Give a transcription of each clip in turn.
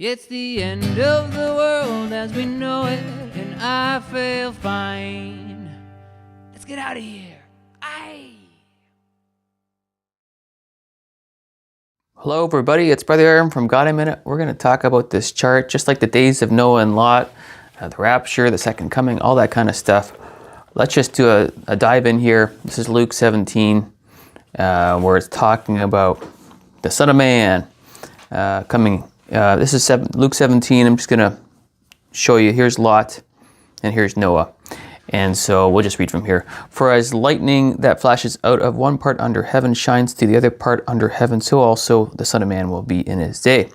It's the end of the world as we know it, and I feel fine. Let's get out of here. Aye. Hello everybody, it's Brother Aaron from God in a Minute. We're going to talk about this chart, just like the days of Noah and Lot, the Rapture, the Second Coming, all that kind of stuff. Let's just do a dive in here. This is Luke 17, where it's talking about the Son of Man coming. This is Luke 17. I'm just going to show you. Here's Lot and here's Noah. And so we'll just read from here. For as lightning that flashes out of one part under heaven shines to the other part under heaven, so also the Son of Man will be in his day.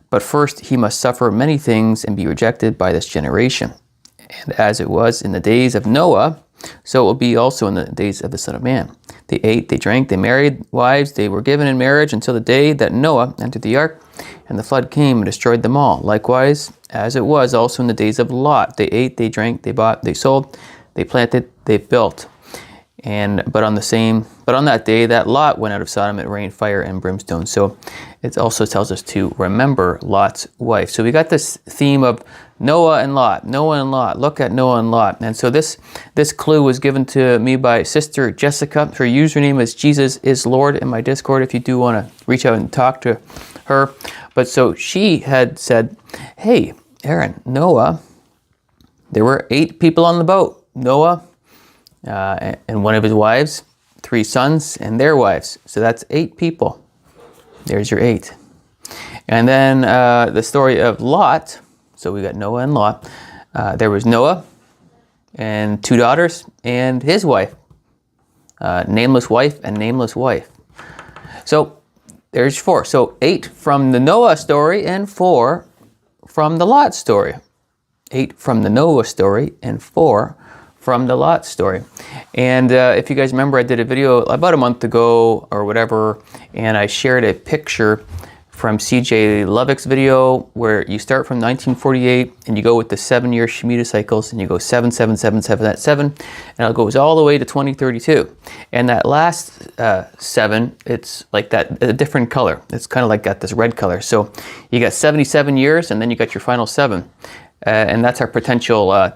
But first he must suffer many things and be rejected by this generation. And as it was in the days of Noah, so it will be also in the days of the Son of Man. They ate, they drank, they married wives, they were given in marriage until the day that Noah entered the ark, and the flood came and destroyed them all. Likewise, as it was also in the days of Lot, they ate, they drank, they bought, they sold, they planted, they built. But on that day that Lot went out of Sodom, it rained fire and brimstone. So it also tells us to remember Lot's wife. So we got this theme of Noah and Lot, Noah and Lot. Look at Noah and Lot. And so this clue was given to me by Sister Jessica. Her username is Jesus is Lord in my Discord if you do want to reach out and talk to her. But so she had said, hey, Aaron, Noah, there were 8 people on the boat. Noah and one of his wives, 3 sons and their wives. So that's 8 people. There's your 8. And then the story of Lot. So we got Noah and Lot. There was Noah and 2 daughters and his wife. Nameless wife and nameless wife. So there's 4. So 8 from the Noah story and 4 from the Lot story. 8 from the Noah story and 4 from the Lot story. And if you guys remember, I did a video about a month ago or whatever, and I shared a picture from CJ Lovick's video where you start from 1948 and you go with the 7-year Shemitah cycles, and you go 7, 7, 7, 7, that's 7, and it goes all the way to 2032. And that last 7, it's like that, a different color. It's kind of like got this red color. So you got 77 years, and then you got your final 7. And that's our potential,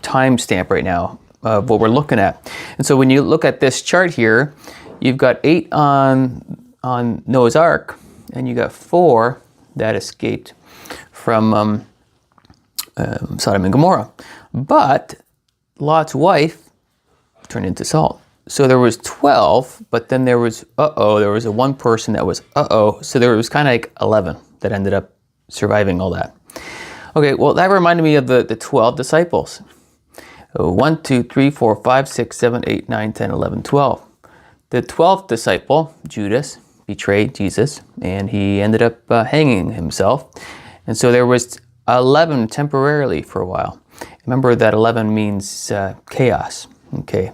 time stamp right now of what we're looking at. And so when you look at this chart here, you've got 8 on Noah's Ark, and you got 4 that escaped from Sodom and Gomorrah. But Lot's wife turned into salt. So there was 12, but then there was there was a one person that was so there was kind of like 11 that ended up surviving all that. Okay, well, that reminded me of the 12 disciples. 1, 2, 3, 4, 5, 6, 7, 8, 9, 10, 11, 12. The 12th disciple, Judas, betrayed Jesus, and he ended up hanging himself. And so there was 11 temporarily for a while. Remember that 11 means chaos. Okay,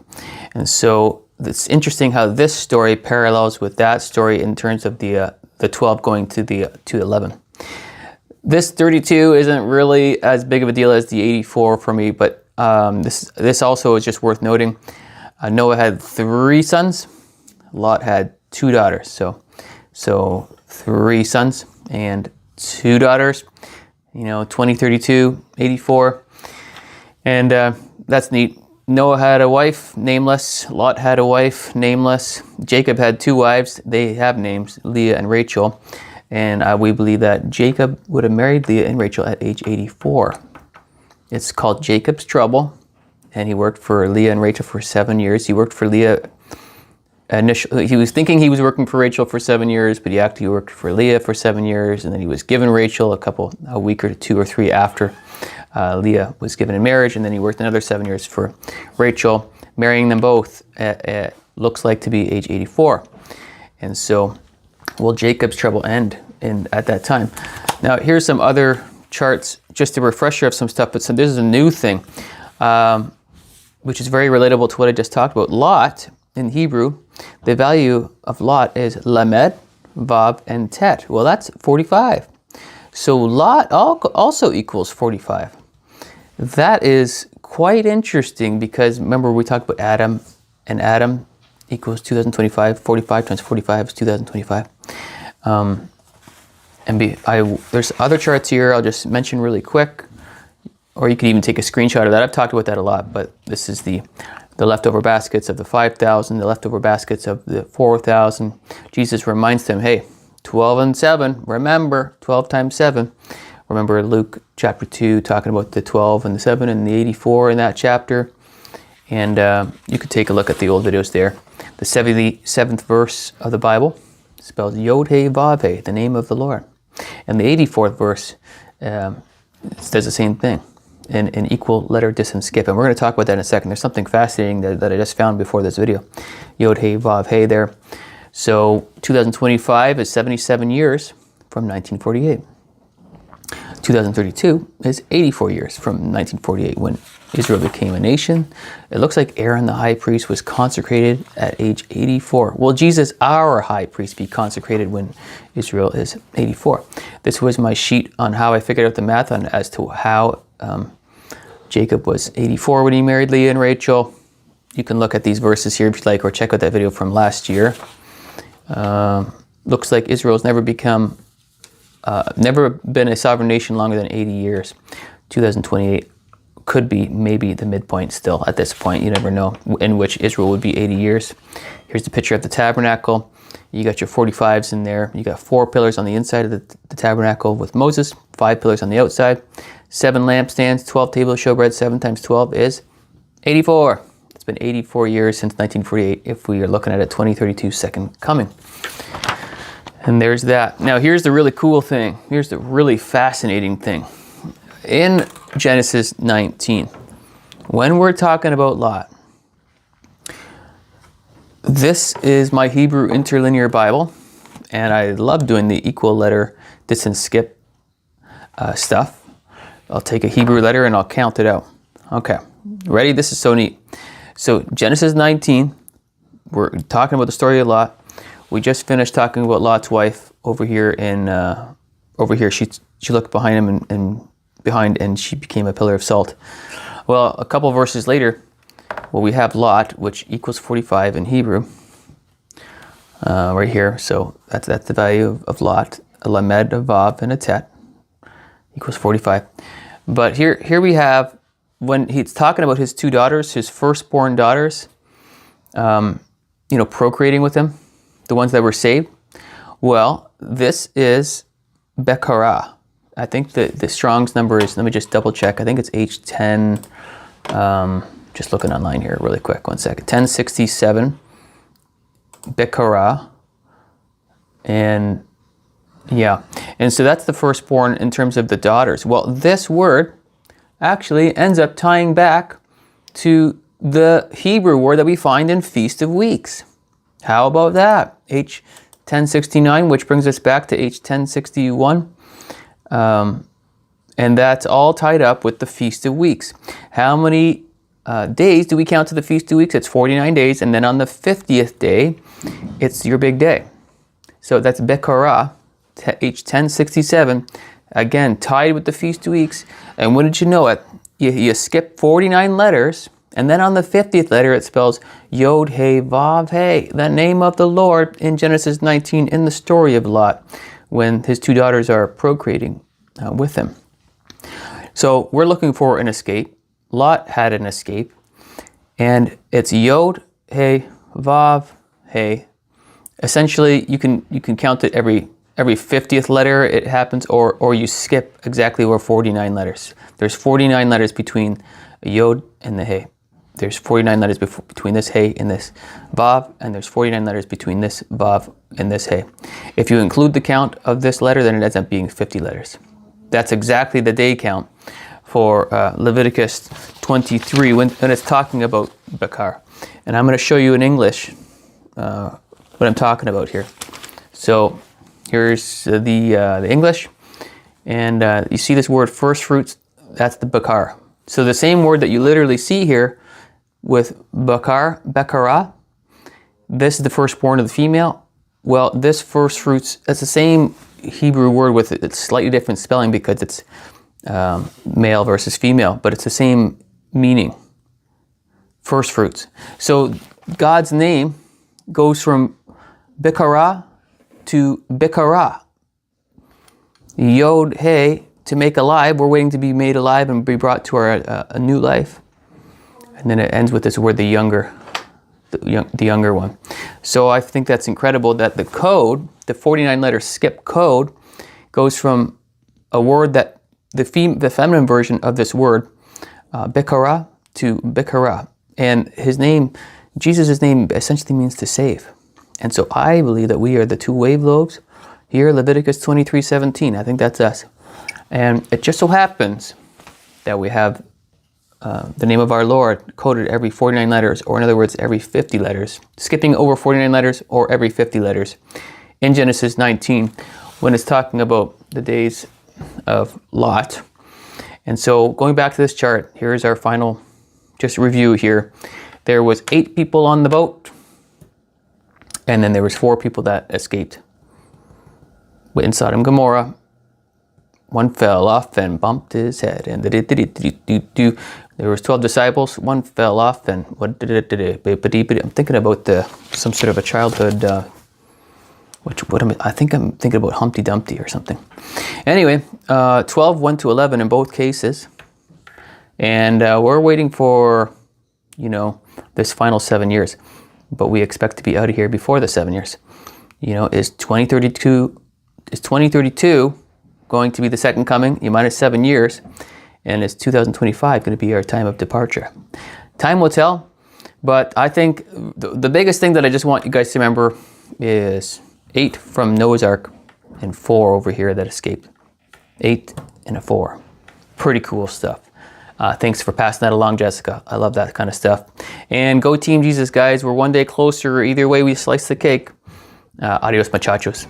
and so it's interesting how this story parallels with that story in terms of the 12 going to 11. This 32 isn't really as big of a deal as the 84 for me, but this also is just worth noting. Noah had 3 sons. Lot had 2 daughters. So 3 sons and 2 daughters. 2032, 84. And that's neat. Noah had a wife, nameless. Lot had a wife, nameless. Jacob had 2 wives. They have names, Leah and Rachel. And we believe that Jacob would have married Leah and Rachel at age 84. It's called Jacob's Trouble, and he worked for Leah and Rachel for 7 years. He worked for Leah initially. He was thinking he was working for Rachel for 7 years, but he actually worked for Leah for 7 years, and then he was given Rachel a week or 2 or 3 after Leah was given in marriage, and then he worked another 7 years for Rachel, marrying them both at looks like to be age 84. And so, will Jacob's trouble end at that time? Now, here's some other charts, just a refresher of some stuff, but so this is a new thing, which is very relatable to what I just talked about. Lot, in Hebrew, the value of Lot is lamed, vav, and tet. Well, that's 45. So Lot also equals 45. That is quite interesting because remember we talked about Adam, and Adam equals 2025. 45 times 45 is 2025. And there's other charts here I'll just mention really quick, or you can even take a screenshot of that. I've talked about that a lot, but this is the leftover baskets of the 5,000, the leftover baskets of the 4,000. Jesus reminds them, hey, 12 and 7, remember, 12 times 7. Remember Luke chapter 2 talking about the 12 and the 7 and the 84 in that chapter. And you could take a look at the old videos there. The 77th verse of the Bible spells Yod-Heh-Vav-Heh, the name of the Lord. And the 84th verse does the same thing, in equal letter distance skip. And we're going to talk about that in a second. There's something fascinating that I just found before this video. Yod-Heh-Vav-Heh there. So 2025 is 77 years from 1948. 2032 is 84 years from 1948 when Israel became a nation. It looks like Aaron the high priest was consecrated at age 84. Will Jesus, our high priest, be consecrated when Israel is 84? This was my sheet on how I figured out the math on as to how Jacob was 84 when he married Leah and Rachel. You can look at these verses here if you'd like, or check out that video from last year. Looks like Israel's never been a sovereign nation longer than 80 years. 2028 could be maybe the midpoint still at this point. You never know, in which Israel would be 80 years. Here's the picture of the tabernacle. You got your 45s in there. You got 4 pillars on the inside of the tabernacle with Moses, 5 pillars on the outside, 7 lampstands, 12 tables of showbread. 7 times 12 is 84. It's been 84 years since 1948 if we are looking at a 2032 second coming. And there's that. Now here's the really cool thing. Here's the really fascinating thing. In Genesis 19, when we're talking about Lot, this is my Hebrew interlinear Bible, and I love doing the equal letter distance skip stuff. I'll take a Hebrew letter and I'll count it out. Okay, ready? This is so neat. So Genesis 19, we're talking about the story of Lot. We just finished talking about Lot's wife over here. She looked behind him and she became a pillar of salt. Well, a couple verses later, we have Lot, which equals 45 in Hebrew, right here. So that's the value of Lot. A lamed, a vav, and a tet equals 45. But here we have, when he's talking about his 2 daughters, his firstborn daughters, procreating with him, the ones that were saved. Well, this is Bekarah. I think the Strong's number is, let me just double check. I think it's H10, just looking online here really quick, 1 second. 1067, Bekarah. And yeah, and so that's the firstborn in terms of the daughters. Well, this word actually ends up tying back to the Hebrew word that we find in Feast of Weeks. How about that? H1069, which brings us back to H1061. And that's all tied up with the Feast of Weeks. How many days do we count to the Feast of Weeks? It's 49 days. And then on the 50th day, it's your big day. So that's Bekarah, H1067. Again, tied with the Feast of Weeks. And wouldn't you know it? You skip 49 letters. And then on the 50th letter, it spells Yod-Heh-Vav-Heh, the name of the Lord in Genesis 19 in the story of Lot, when his 2 daughters are procreating with him. So we're looking for an escape. Lot had an escape, and it's Yod-Heh-Vav-Heh. Essentially, you can count it every 50th letter it happens, or you skip exactly where 49 letters. There's 49 letters between a Yod and the Hey. There's 49 letters between this Hey and this Vav, and there's 49 letters between this Vav and this Hey. If you include the count of this letter, then it ends up being 50 letters. That's exactly the day count for Leviticus 23 when it's talking about Bakar. And I'm going to show you in English what I'm talking about here. So here's the English, and you see this word first fruits, that's the Bakar. So the same word that you literally see here with Bekarah, this is the firstborn of the female. Well, this first fruits, that's the same Hebrew word with it's slightly different spelling because it's male versus female, but it's the same meaning, first fruits. So God's name goes from Bekarah to Bekarah. Yod Hey, to make alive. We're waiting to be made alive and be brought to our a new life. And then it ends with this word, the younger one. So I think that's incredible that the code, the 49-letter skip code, goes from a word that the feminine version of this word, Bekara, to Bekara. And his name, Jesus' name essentially means to save. And so I believe that we are the two wave lobes here, Leviticus 23:17. I think that's us. And it just so happens that we have the name of our Lord coded every 49 letters, or in other words, every 50 letters, skipping over 49 letters or every 50 letters in Genesis 19 when it's talking about the days of Lot. And so going back to this chart, here's our final just review here. There was 8 people on the boat, and then there was 4 people that escaped. In Sodom and Gomorrah, one fell off and bumped his head, and there was 12 disciples. One fell off, and I'm thinking about some sort of a childhood. I think I'm thinking about Humpty Dumpty or something. Anyway, 12 went to 11 in both cases, and we're waiting for, this final 7 years, but we expect to be out of here before the 7 years. Is 2032 going to be the second coming? You minus 7 years, and is 2025 going to be our time of departure? Time will tell, but I think the biggest thing that I just want you guys to remember is 8 from Noah's Ark and 4 over here that escaped. 8 and a 4. Pretty cool stuff. Thanks for passing that along, Jessica. I love that kind of stuff. And go Team Jesus, guys. We're one day closer. Either way we slice the cake. Adios, muchachos.